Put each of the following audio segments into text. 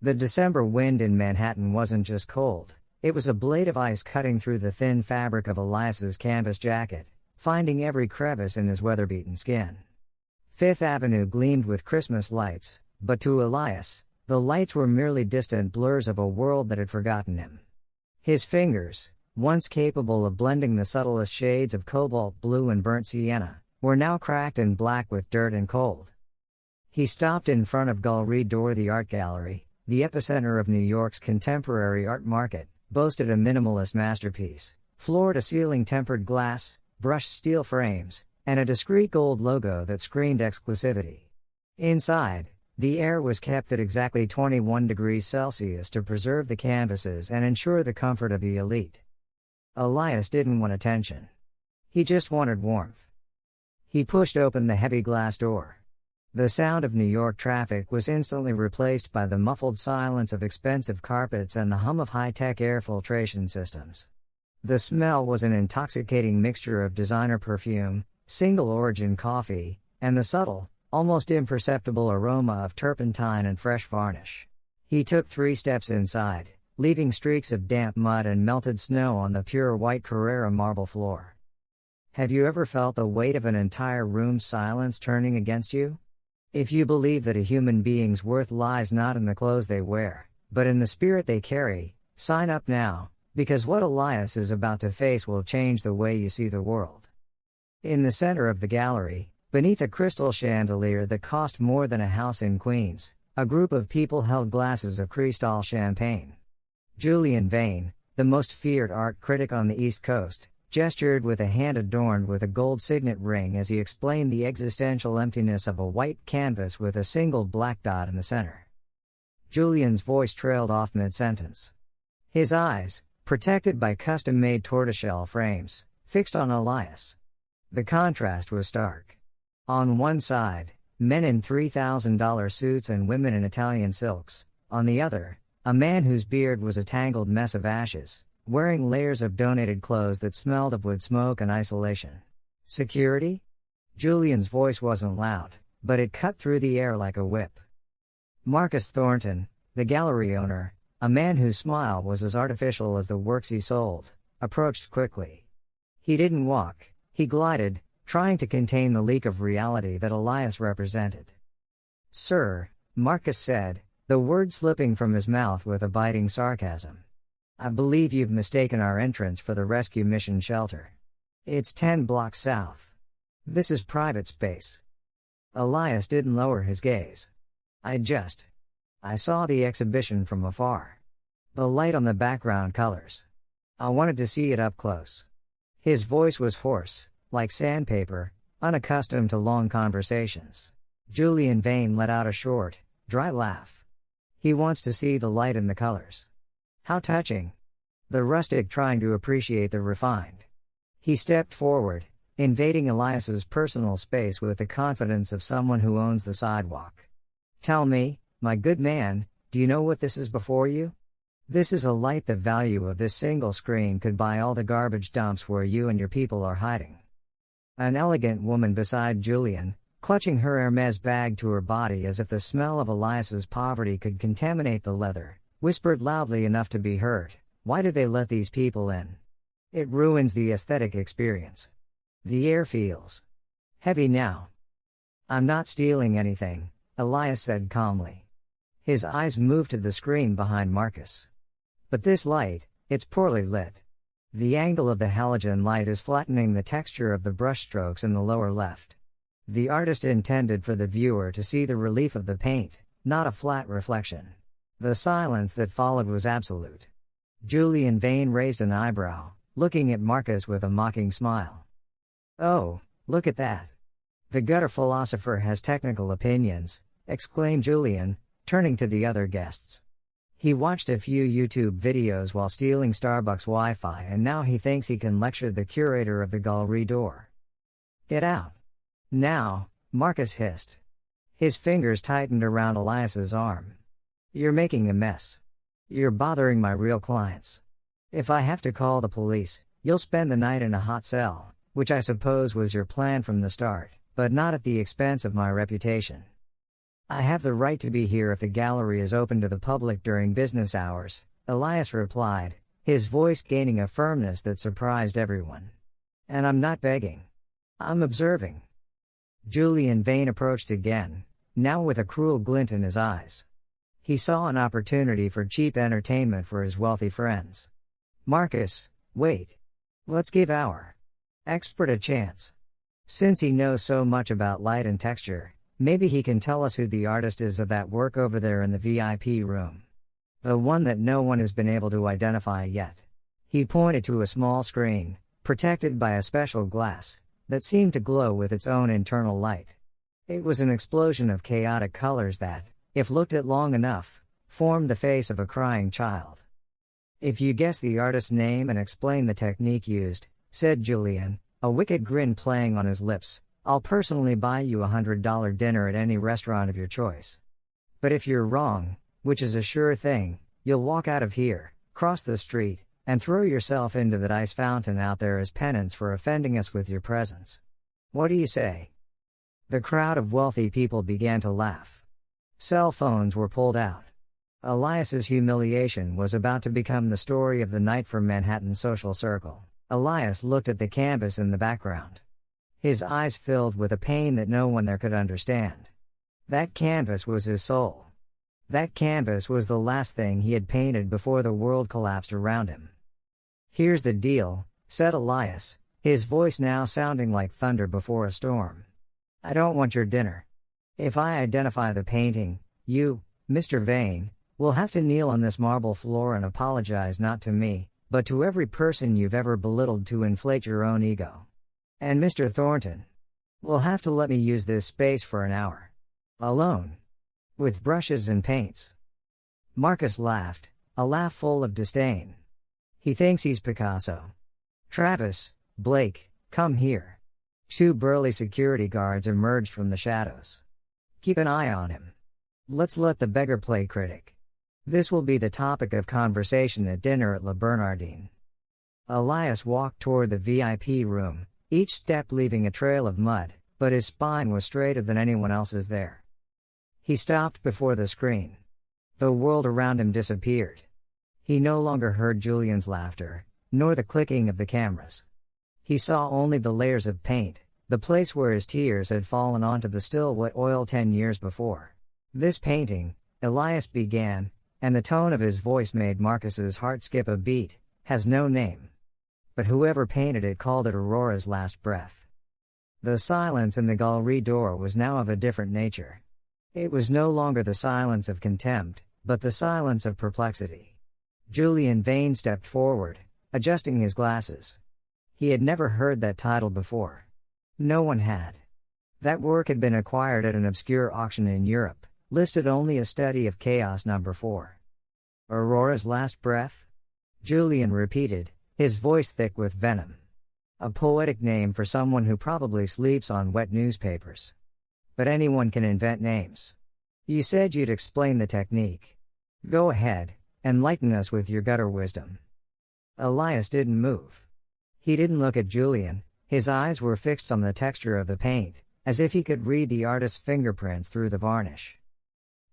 The December wind in Manhattan wasn't just cold, it was a blade of ice cutting through the thin fabric of Elias's canvas jacket, finding every crevice in his weather-beaten skin. Fifth Avenue gleamed with Christmas lights, but to Elias, the lights were merely distant blurs of a world that had forgotten him. His fingers, once capable of blending the subtlest shades of cobalt blue and burnt sienna, were now cracked and black with dirt and cold. He stopped in front of Galerie d'Or. The art gallery, the epicenter of New York's contemporary art market, boasted a minimalist masterpiece, floor-to-ceiling tempered glass, brushed steel frames, and a discreet gold logo that screamed exclusivity. Inside, the air was kept at exactly 21 degrees Celsius to preserve the canvases and ensure the comfort of the elite. Elias didn't want attention. He just wanted warmth. He pushed open the heavy glass door. The sound of New York traffic was instantly replaced by the muffled silence of expensive carpets and the hum of high-tech air filtration systems. The smell was an intoxicating mixture of designer perfume, single-origin coffee, and the subtle, almost imperceptible aroma of turpentine and fresh varnish. He took 3 steps inside, leaving streaks of damp mud and melted snow on the pure white Carrara marble floor. Have you ever felt the weight of an entire room's silence turning against you? If you believe that a human being's worth lies not in the clothes they wear, but in the spirit they carry, sign up now, because what Elias is about to face will change the way you see the world. In the center of the gallery, beneath a crystal chandelier that cost more than a house in Queens, a group of people held glasses of Cristal champagne. Julian Vane, the most feared art critic on the East Coast, gestured with a hand adorned with a gold signet ring as he explained the existential emptiness of a white canvas with a single black dot in the center. Julian's voice trailed off mid-sentence. His eyes, protected by custom-made tortoiseshell frames, fixed on Elias. The contrast was stark. On one side, men in $3,000 suits and women in Italian silks. On the other, a man whose beard was a tangled mess of ashes, wearing layers of donated clothes that smelled of wood smoke and isolation. Security? Julian's voice wasn't loud, but it cut through the air like a whip. Marcus Thornton, the gallery owner, a man whose smile was as artificial as the works he sold, approached quickly. He didn't walk, he glided, trying to contain the leak of reality that Elias represented. "Sir," Marcus said, the word slipping from his mouth with a biting sarcasm. "I believe you've mistaken our entrance for the rescue mission shelter. It's 10 blocks south. This is private space." Elias didn't lower his gaze. I saw the exhibition from afar. The light on the background colors. I wanted to see it up close." His voice was hoarse, like sandpaper, unaccustomed to long conversations. Julian Vane let out a short, dry laugh. "He wants to see the light and the colors." How touching. The rustic trying to appreciate the refined. He stepped forward, invading Elias's personal space with the confidence of someone who owns the sidewalk. "Tell me, my good man, do you know what this is before you? This is a light the value of this single screen could buy all the garbage dumps where you and your people are hiding." An elegant woman beside Julian, clutching her Hermes bag to her body as if the smell of Elias's poverty could contaminate the leather, whispered loudly enough to be heard, "Why do they let these people in? It ruins the aesthetic experience. The air feels heavy now." "I'm not stealing anything," Elias said calmly. His eyes moved to the screen behind Marcus. "But this light, it's poorly lit. The angle of the halogen light is flattening the texture of the brushstrokes in the lower left. The artist intended for the viewer to see the relief of the paint, not a flat reflection." The silence that followed was absolute. Julian Vane raised an eyebrow, looking at Marcus with a mocking smile. "Oh, look at that. The gutter philosopher has technical opinions," exclaimed Julian, turning to the other guests. He watched a few YouTube videos while stealing Starbucks Wi-Fi and now he thinks he can lecture the curator of the Galerie d'Or. "Get out. Now," Marcus hissed. His fingers tightened around Elias's arm. "You're making a mess. You're bothering my real clients. If I have to call the police, you'll spend the night in a hot cell, which I suppose was your plan from the start, but not at the expense of my reputation." I have the right to be here if the gallery is open to the public during business hours, Elias replied, his voice gaining a firmness that surprised everyone. And I'm not begging. I'm observing. Julian Vane approached again, now with a cruel glint in his eyes. He saw an opportunity for cheap entertainment for his wealthy friends. Marcus, wait. Let's give our expert a chance. Since he knows so much about light and texture, maybe he can tell us who the artist is of that work over there in the VIP room. The one that no one has been able to identify yet. He pointed to a small screen, protected by a special glass, that seemed to glow with its own internal light. It was an explosion of chaotic colors that, if looked at long enough, formed the face of a crying child. If you guess the artist's name and explain the technique used, said Julian, a wicked grin playing on his lips, I'll personally buy you $100 dinner at any restaurant of your choice. But if you're wrong, which is a sure thing, you'll walk out of here, cross the street, and throw yourself into that ice fountain out there as penance for offending us with your presence. What do you say? The crowd of wealthy people began to laugh. Cell phones were pulled out. Elias's humiliation was about to become the story of the night for Manhattan's social circle. Elias looked at the canvas in the background. His eyes filled with a pain that no one there could understand. That canvas was his soul. That canvas was the last thing he had painted before the world collapsed around him. Here's the deal, said Elias, his voice now sounding like thunder before a storm. I don't want your dinner. If I identify the painting, you, Mr. Vane, will have to kneel on this marble floor and apologize not to me, but to every person you've ever belittled to inflate your own ego. And Mr. Thornton will have to let me use this space for an hour. Alone. With brushes and paints. Marcus laughed, a laugh full of disdain. He thinks he's Picasso. Travis, Blake, come here. Two burly security guards emerged from the shadows. Keep an eye on him. Let's let the beggar play Critic. This will be the topic of conversation at dinner at La Bernardine. Elias walked toward the VIP room, each step leaving a trail of mud, but his spine was straighter than anyone else's there. He stopped before the screen. The world around him disappeared. He no longer heard Julian's laughter, nor the clicking of the cameras. He saw only the layers of paint, the place where his tears had fallen onto the still wet oil 10 years before. This painting, Elias began, and the tone of his voice made Marcus's heart skip a beat, has no name. But whoever painted it called it Aurora's last breath. The silence in the gallery door was now of a different nature. It was no longer the silence of contempt, but the silence of perplexity. Julian Vane stepped forward, adjusting his glasses. He had never heard that title before. No one had. That work had been acquired at an obscure auction in Europe, listed only as Study of Chaos No. 4. Aurora's last breath? Julian repeated, his voice thick with venom. A poetic name for someone who probably sleeps on wet newspapers. But anyone can invent names. You said you'd explain the technique. Go ahead, enlighten us with your gutter wisdom. Elias didn't move. He didn't look at Julian, his eyes were fixed on the texture of the paint, as if he could read the artist's fingerprints through the varnish.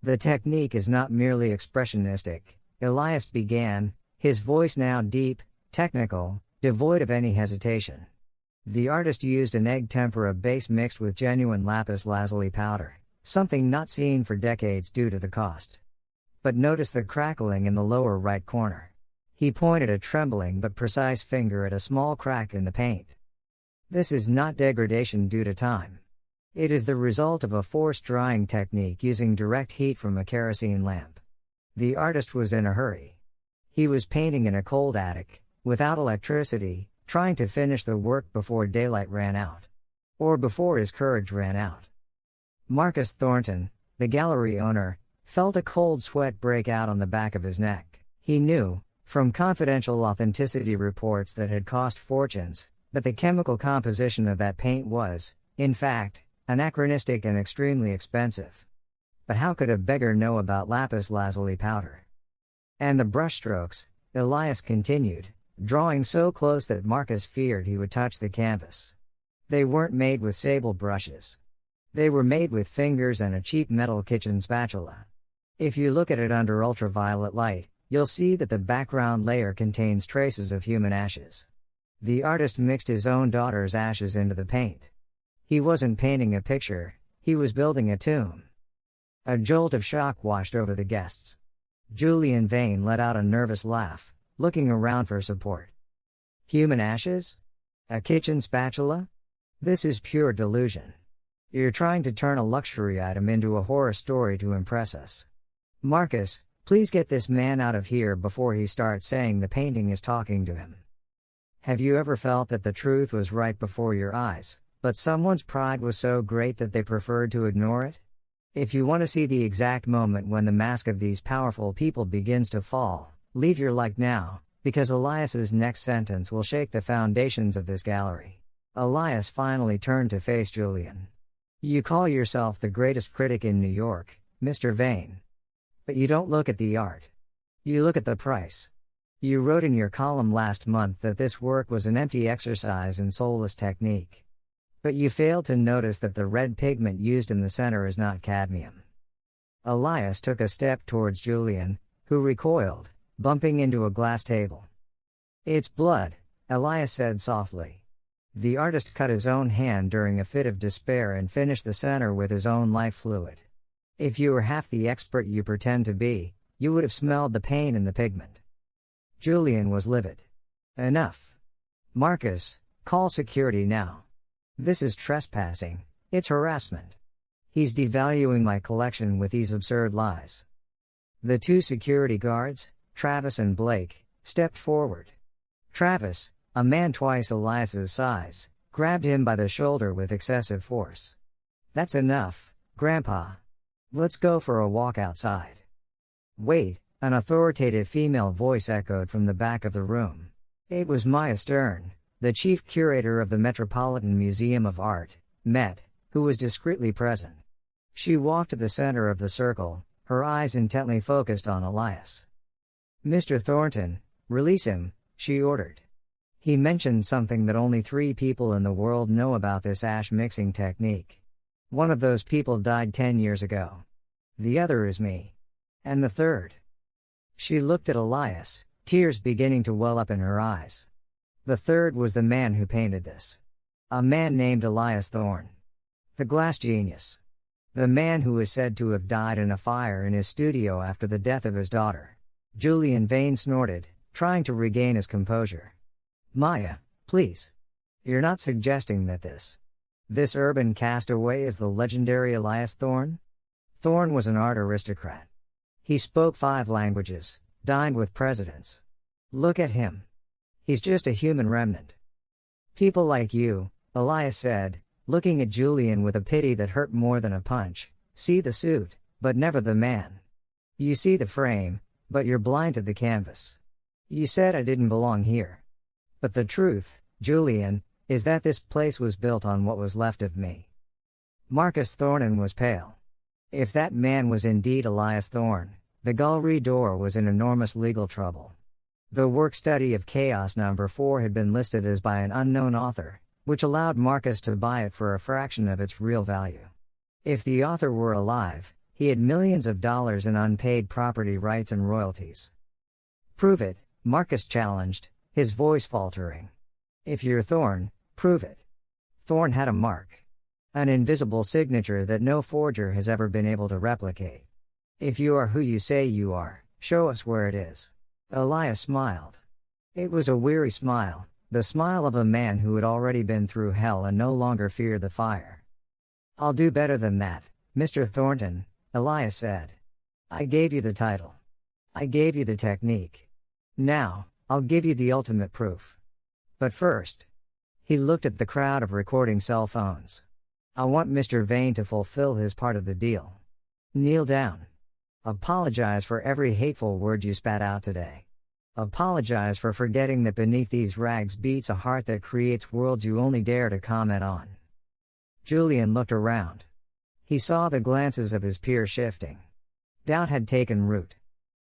The technique is not merely expressionistic, Elias began, his voice now deep, technical, devoid of any hesitation. The artist used an egg tempera base mixed with genuine lapis lazuli powder, something not seen for decades due to the cost. But notice the crackling in the lower right corner. He pointed a trembling but precise finger at a small crack in the paint. This is not degradation due to time. It is the result of a forced drying technique using direct heat from a kerosene lamp. The artist was in a hurry. He was painting in a cold attic, without electricity, trying to finish the work before daylight ran out. Or before his courage ran out. Marcus Thornton, the gallery owner, felt a cold sweat break out on the back of his neck. He knew, from confidential authenticity reports that had cost fortunes, that the chemical composition of that paint was, in fact, anachronistic and extremely expensive. But how could a beggar know about lapis lazuli powder? And the brushstrokes, Elias continued, drawing so close that Marcus feared he would touch the canvas. They weren't made with sable brushes. They were made with fingers and a cheap metal kitchen spatula. If you look at it under ultraviolet light, you'll see that the background layer contains traces of human ashes. The artist mixed his own daughter's ashes into the paint. He wasn't painting a picture, he was building a tomb. A jolt of shock washed over the guests. Julian Vane let out a nervous laugh, looking around for support. Human ashes? A kitchen spatula? This is pure delusion. You're trying to turn a luxury item into a horror story to impress us. Marcus, please get this man out of here before he starts saying the painting is talking to him. Have you ever felt that the truth was right before your eyes, but someone's pride was so great that they preferred to ignore it? If you want to see the exact moment when the mask of these powerful people begins to fall, leave your like now, because Elias's next sentence will shake the foundations of this gallery. Elias finally turned to face Julian. You call yourself the greatest critic in New York, Mr. Vane. But you don't look at the art. You look at the price. You wrote in your column last month that this work was an empty exercise in soulless technique. But you failed to notice that the red pigment used in the center is not cadmium. Elias took a step towards Julian, who recoiled, bumping into a glass table. It's blood, Elias said softly. The artist cut his own hand during a fit of despair and finished the center with his own life fluid. If you were half the expert you pretend to be, you would have smelled the pain in the pigment. Julian was livid. Enough. Marcus, call security now. This is trespassing, it's harassment. He's devaluing my collection with these absurd lies. The two security guards, Travis and Blake, stepped forward. Travis, a man twice Elias's size, grabbed him by the shoulder with excessive force. That's enough, Grandpa. Let's go for a walk outside. Wait, an authoritative female voice echoed from the back of the room. It was Maya Stern, the chief curator of the Metropolitan Museum of Art, Met, who was discreetly present. She walked to the center of the circle, her eyes intently focused on Elias. Mr. Thornton, release him, she ordered. He mentioned something that only 3 people in the world know about this ash mixing technique. One of those people died 10 years ago. The other is me. And the third. She looked at Elias, tears beginning to well up in her eyes. The third was the man who painted this. A man named Elias Thorne. The glass genius. The man who is said to have died in a fire in his studio after the death of his daughter. Julian Vane snorted, trying to regain his composure. Maya, please. You're not suggesting that this urban castaway is the legendary Elias Thorne? Thorne was an art aristocrat. He spoke 5 languages, dined with presidents. Look at him. He's just a human remnant. People like you, Elias said, looking at Julian with a pity that hurt more than a punch, see the suit, but never the man. You see the frame, but you're blind to the canvas. You said I didn't belong here. But the truth, Julian, is that this place was built on what was left of me. Marcus Thornton was pale. If that man was indeed Elias Thorne, the Gallery d'Or was in enormous legal trouble. The work Study of Chaos No. 4 had been listed as by an unknown author, which allowed Marcus to buy it for a fraction of its real value. If the author were alive, he had millions of dollars in unpaid property rights and royalties. Prove it, Marcus challenged, his voice faltering. If you're Thorne, prove it. Thorne had a mark. An invisible signature that no forger has ever been able to replicate. If you are who you say you are, show us where it is. Elias smiled. It was a weary smile, the smile of a man who had already been through hell and no longer feared the fire. I'll do better than that, Mr. Thornton, Elias said. I gave you the title. I gave you the technique. Now, I'll give you the ultimate proof. But first. He looked at the crowd of recording cell phones. I want Mr. Vane to fulfill his part of the deal. Kneel down. Apologize for every hateful word you spat out today. Apologize for forgetting that beneath these rags beats a heart that creates worlds you only dare to comment on. Julian looked around. He saw the glances of his peers shifting. Doubt had taken root.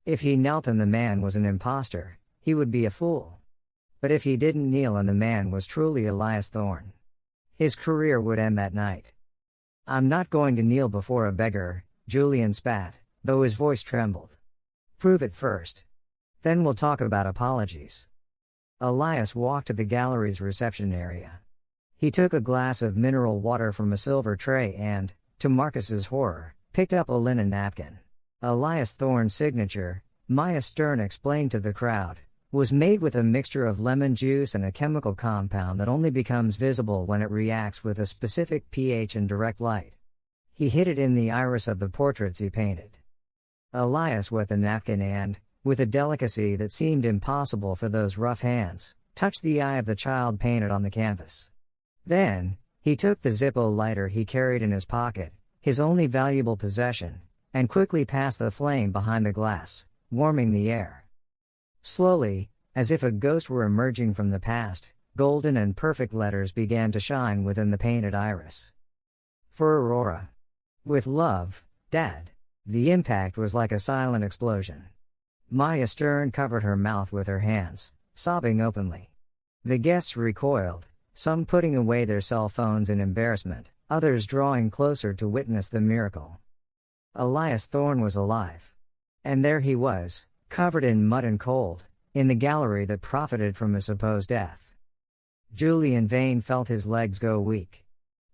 If he knelt and the man was an imposter, he would be a fool. But if he didn't kneel and the man was truly Elias Thorne, his career would end that night. I'm not going to kneel before a beggar, Julian spat, though his voice trembled. Prove it first. Then we'll talk about apologies. Elias walked to the gallery's reception area. He took a glass of mineral water from a silver tray and, to Marcus's horror, picked up a linen napkin. Elias Thorne's signature, Maya Stern explained to the crowd, was made with a mixture of lemon juice and a chemical compound that only becomes visible when it reacts with a specific pH and direct light. He hid it in the iris of the portraits he painted. Elias wet the napkin and, with a delicacy that seemed impossible for those rough hands, touched the eye of the child painted on the canvas. Then, he took the Zippo lighter he carried in his pocket, his only valuable possession, and quickly passed the flame behind the glass, warming the air. Slowly, as if a ghost were emerging from the past, golden and perfect letters began to shine within the painted iris. For Aurora. With love, Dad. The impact was like a silent explosion. Maya Stern covered her mouth with her hands, sobbing openly. The guests recoiled, some putting away their cell phones in embarrassment, others drawing closer to witness the miracle. Elias Thorne was alive. And there he was, covered in mud and cold, in the gallery that profited from his supposed death. Julian Vane felt his legs go weak.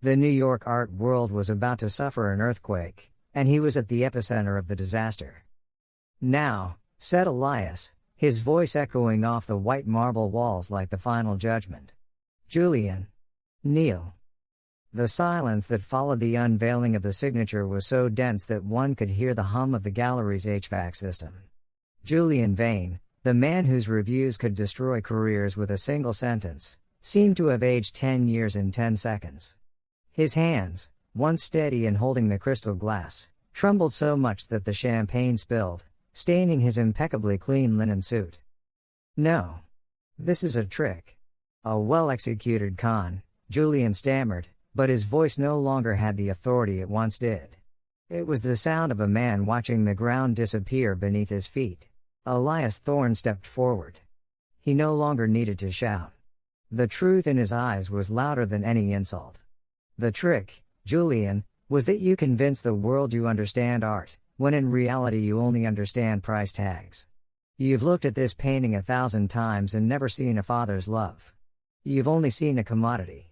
The New York art world was about to suffer an earthquake, and he was at the epicenter of the disaster. Now, said Elias, his voice echoing off the white marble walls like the final judgment. Julian. Kneel. The silence that followed the unveiling of the signature was so dense that one could hear the hum of the gallery's HVAC system. Julian Vane, the man whose reviews could destroy careers with a single sentence, seemed to have aged 10 years in 10 seconds. His hands, once steady and holding the crystal glass, trembled so much that the champagne spilled, staining his impeccably clean linen suit. No. This is a trick. A well-executed con, Julian stammered, but his voice no longer had the authority it once did. It was the sound of a man watching the ground disappear beneath his feet. Elias Thorne stepped forward. He no longer needed to shout. The truth in his eyes was louder than any insult. The trick, Julian, was that you convince the world you understand art, when in reality you only understand price tags. You've looked at this painting 1,000 times and never seen a father's love. You've only seen a commodity.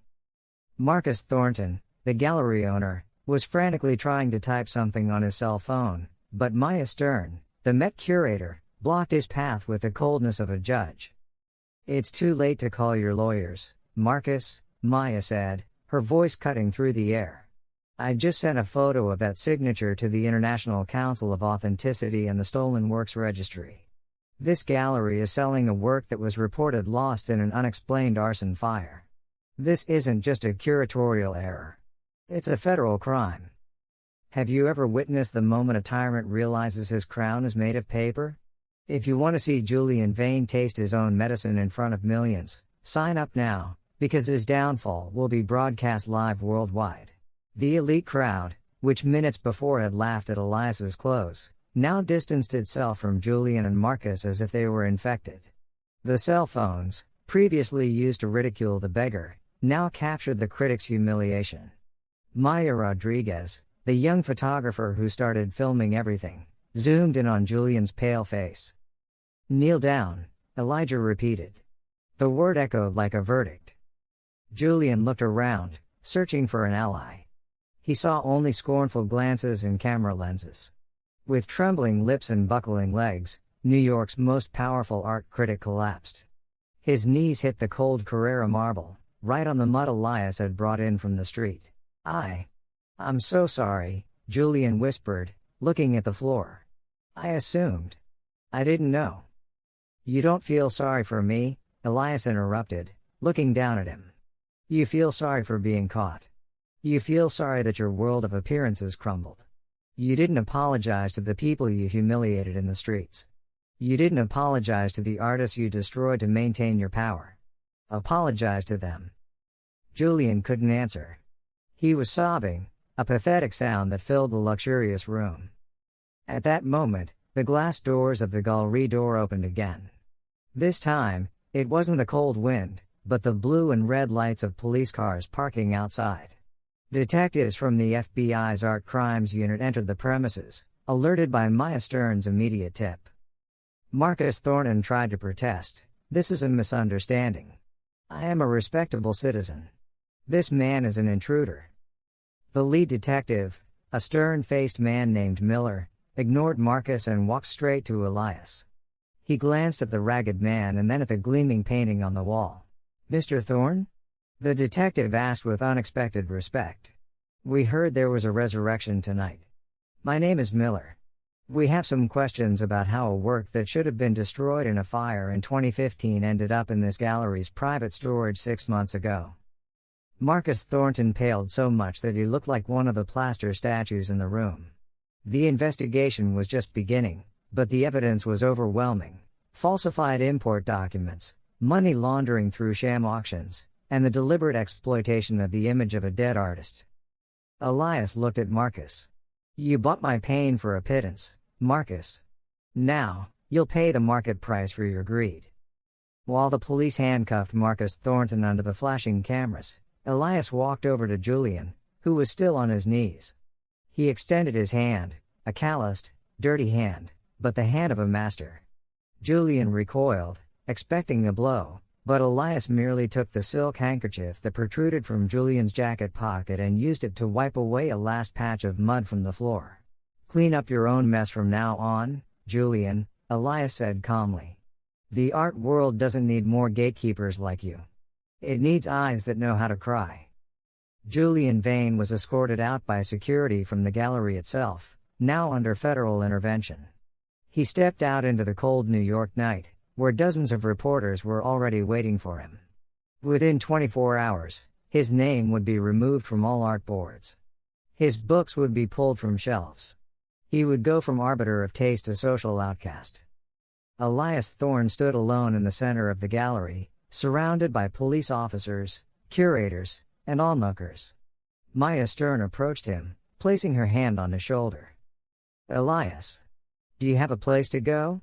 Marcus Thornton, the gallery owner, was frantically trying to type something on his cell phone, but Maya Stern, the Met curator, blocked his path with the coldness of a judge. It's too late to call your lawyers, Marcus, Maya said, her voice cutting through the air. I just sent a photo of that signature to the International Council of Authenticity and the Stolen Works Registry. This gallery is selling a work that was reported lost in an unexplained arson fire. This isn't just a curatorial error. It's a federal crime. Have you ever witnessed the moment a tyrant realizes his crown is made of paper? If you want to see Julian Vane taste his own medicine in front of millions, sign up now, because his downfall will be broadcast live worldwide. The elite crowd, which minutes before had laughed at Elias's clothes, now distanced itself from Julian and Marcus as if they were infected. The cell phones, previously used to ridicule the beggar, now captured the critic's humiliation. Maya Rodriguez, the young photographer who started filming everything, zoomed in on Julian's pale face. Kneel down, Elijah repeated. The word echoed like a verdict. Julian looked around, searching for an ally. He saw only scornful glances and camera lenses. With trembling lips and buckling legs, New York's most powerful art critic collapsed. His knees hit the cold Carrara marble, right on the mud Elias had brought in from the street. I'm so sorry, Julian whispered, looking at the floor. I assumed. I didn't know. You don't feel sorry for me, Elias interrupted, looking down at him. You feel sorry for being caught. You feel sorry that your world of appearances crumbled. You didn't apologize to the people you humiliated in the streets. You didn't apologize to the artists you destroyed to maintain your power. Apologize to them. Julian couldn't answer. He was sobbing, a pathetic sound that filled the luxurious room. At that moment, the glass doors of the gallery door opened again. This time, it wasn't the cold wind, but the blue and red lights of police cars parking outside. Detectives from the FBI's Art Crimes Unit entered the premises, alerted by Maya Stern's immediate tip. Marcus Thornton tried to protest. "This is a misunderstanding. I am a respectable citizen. This man is an intruder." The lead detective, a stern-faced man named Miller, ignored Marcus and walked straight to Elias. He glanced at the ragged man and then at the gleaming painting on the wall. "Mr. Thorne?" the detective asked with unexpected respect. "We heard there was a resurrection tonight. My name is Miller. We have some questions about how a work that should have been destroyed in a fire in 2015 ended up in this gallery's private storage 6 months ago." Marcus Thornton paled so much that he looked like one of the plaster statues in the room. The investigation was just beginning, but the evidence was overwhelming. Falsified import documents, money laundering through sham auctions, and the deliberate exploitation of the image of a dead artist. Elias looked at Marcus. "You bought my pain for a pittance, Marcus. Now, you'll pay the market price for your greed." While the police handcuffed Marcus Thornton under the flashing cameras, Elias walked over to Julian, who was still on his knees. He extended his hand, a calloused, dirty hand, but the hand of a master. Julian recoiled, expecting a blow, but Elias merely took the silk handkerchief that protruded from Julian's jacket pocket and used it to wipe away a last patch of mud from the floor. "Clean up your own mess from now on, Julian," Elias said calmly. "The art world doesn't need more gatekeepers like you. It needs eyes that know how to cry." Julian Vane was escorted out by security from the gallery itself, now under federal intervention. He stepped out into the cold New York night, where dozens of reporters were already waiting for him. Within 24 hours, his name would be removed from all art boards. His books would be pulled from shelves. He would go from arbiter of taste to social outcast. Elias Thorne stood alone in the center of the gallery, surrounded by police officers, curators, and onlookers. Maya Stern approached him, placing her hand on his shoulder. "Elias, do you have a place to go?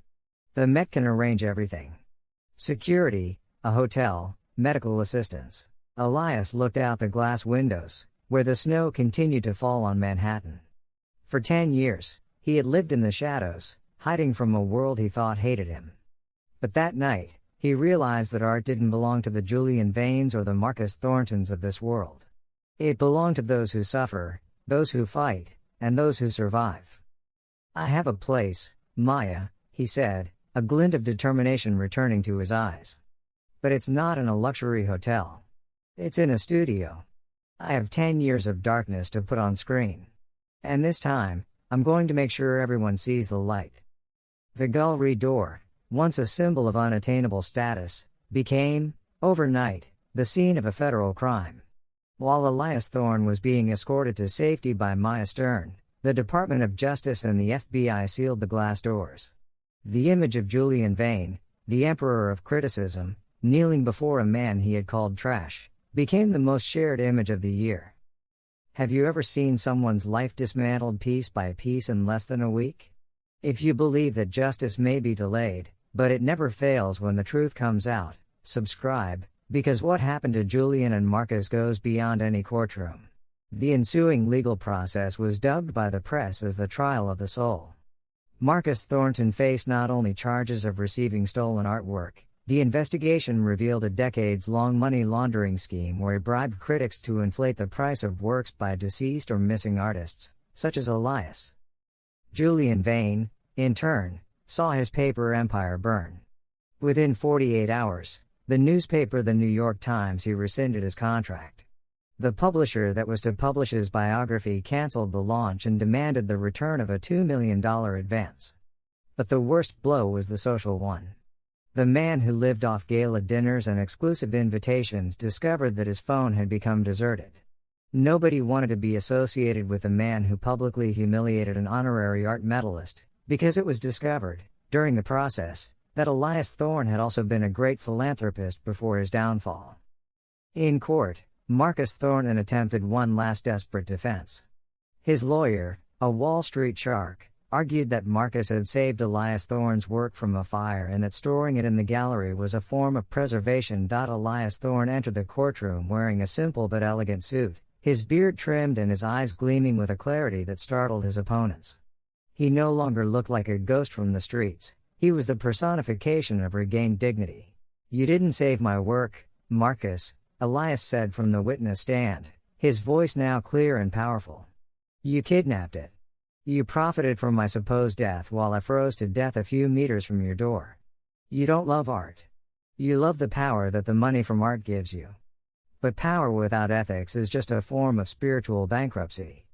The Met can arrange everything. Security, a hotel, medical assistance." Elias looked out the glass windows, where the snow continued to fall on Manhattan. For 10 years, he had lived in the shadows, hiding from a world he thought hated him. But that night, he realized that art didn't belong to the Julian Vanes or the Marcus Thorntons of this world. It belonged to those who suffer, those who fight, and those who survive. "I have a place, Maya," he said, a glint of determination returning to his eyes. "But it's not in a luxury hotel. It's in a studio. I have 10 years of darkness to put on screen. And this time, I'm going to make sure everyone sees the light." The gallery door, once a symbol of unattainable status, became, overnight, the scene of a federal crime. While Elias Thorne was being escorted to safety by Maya Stern, the Department of Justice and the FBI sealed the glass doors. The image of Julian Vane, the emperor of criticism, kneeling before a man he had called trash, became the most shared image of the year. Have you ever seen someone's life dismantled piece by piece in less than a week? If you believe that justice may be delayed, but it never fails when the truth comes out, subscribe, because what happened to Julian and Marcus goes beyond any courtroom. The ensuing legal process was dubbed by the press as the trial of the soul. Marcus Thornton faced not only charges of receiving stolen artwork, the investigation revealed a decades-long money laundering scheme where he bribed critics to inflate the price of works by deceased or missing artists, such as Elias. Julian Vane, in turn, saw his paper empire burn. Within 48 hours, the newspaper The New York Times, he rescinded his contract. The publisher that was to publish his biography canceled the launch and demanded the return of a $2 million advance. But the worst blow was the social one. The man who lived off gala dinners and exclusive invitations discovered that his phone had become deserted. Nobody wanted to be associated with the man who publicly humiliated an honorary art medalist, because it was discovered, during the process, that Elias Thorne had also been a great philanthropist before his downfall. In court, Marcus Thornton attempted one last desperate defense. His lawyer, a Wall Street shark, argued that Marcus had saved Elias Thorne's work from a fire and that storing it in the gallery was a form of preservation. Elias Thorne entered the courtroom wearing a simple but elegant suit, his beard trimmed and his eyes gleaming with a clarity that startled his opponents. He no longer looked like a ghost from the streets, he was the personification of regained dignity. "You didn't save my work, Marcus," Elias said from the witness stand, his voice now clear and powerful. "You kidnapped it. You profited from my supposed death while I froze to death a few meters from your door. You don't love art. You love the power that the money from art gives you. But power without ethics is just a form of spiritual bankruptcy."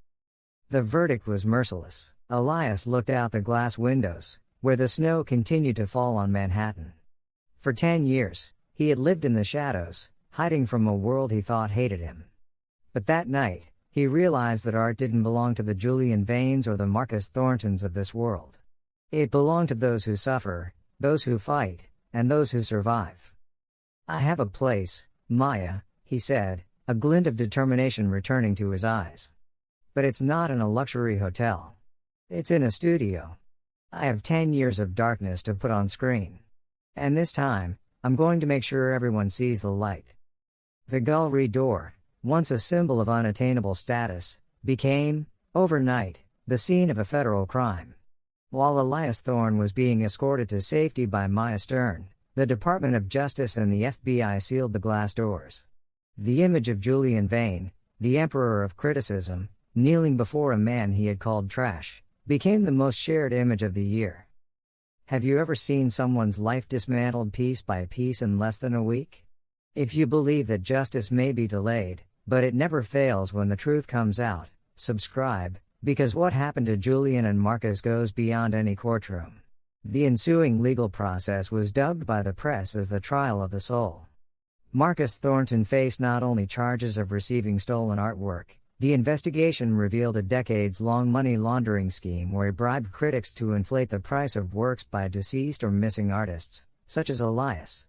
The verdict was merciless. Elias looked out the glass windows, where the snow continued to fall on Manhattan. For 10 years, he had lived in the shadows, hiding from a world he thought hated him. But that night, he realized that art didn't belong to the Julian Vanes or the Marcus Thorntons of this world. It belonged to those who suffer, those who fight, and those who survive. "I have a place, Maya," he said, a glint of determination returning to his eyes. "But it's not in a luxury hotel. It's in a studio. I have 10 years of darkness to put on screen. And this time, I'm going to make sure everyone sees the light." The gallery door, once a symbol of unattainable status, became, overnight, the scene of a federal crime. While Elias Thorne was being escorted to safety by Maya Stern, the Department of Justice and the FBI sealed the glass doors. The image of Julian Vane, the emperor of criticism, kneeling before a man he had called trash, became the most shared image of the year. Have you ever seen someone's life dismantled piece by piece in less than a week? If you believe that justice may be delayed, but it never fails when the truth comes out, subscribe, because what happened to Julian and Marcus goes beyond any courtroom. The ensuing legal process was dubbed by the press as the trial of the soul. Marcus Thornton faced not only charges of receiving stolen artwork, the investigation revealed a decades-long money laundering scheme where he bribed critics to inflate the price of works by deceased or missing artists, such as Elias.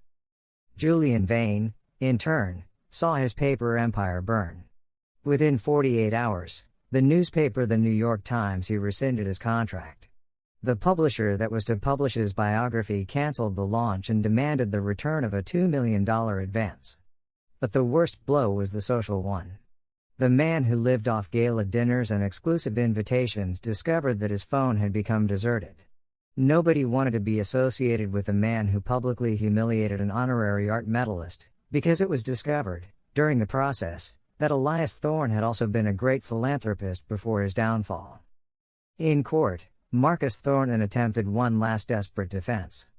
Julian Vane, in turn, saw his paper empire burn. Within 48 hours, the newspaper The New York Times he rescinded his contract. The publisher that was to publish his biography canceled the launch and demanded the return of a $2 million advance. But the worst blow was the social one. The man who lived off gala dinners and exclusive invitations discovered that his phone had become deserted. Nobody wanted to be associated with the man who publicly humiliated an honorary art medalist, because it was discovered, during the process, that Elias Thorne had also been a great philanthropist before his downfall. In court, Marcus Thornton attempted one last desperate defense.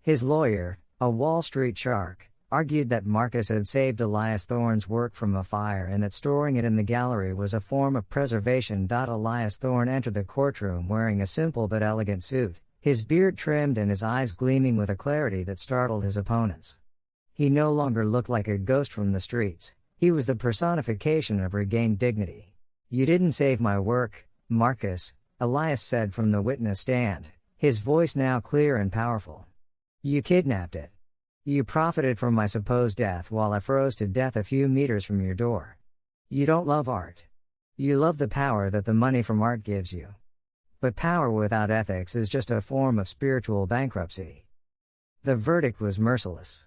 His lawyer, a Wall Street shark, argued that Marcus had saved Elias Thorne's work from a fire and that storing it in the gallery was a form of preservation. Elias Thorne entered the courtroom wearing a simple but elegant suit, his beard trimmed and his eyes gleaming with a clarity that startled his opponents. He no longer looked like a ghost from the streets, he was the personification of regained dignity. "You didn't save my work, Marcus," Elias said from the witness stand, his voice now clear and powerful. "You kidnapped it. You profited from my supposed death while I froze to death a few meters from your door. You don't love art. You love the power that the money from art gives you. But power without ethics is just a form of spiritual bankruptcy." The verdict was merciless.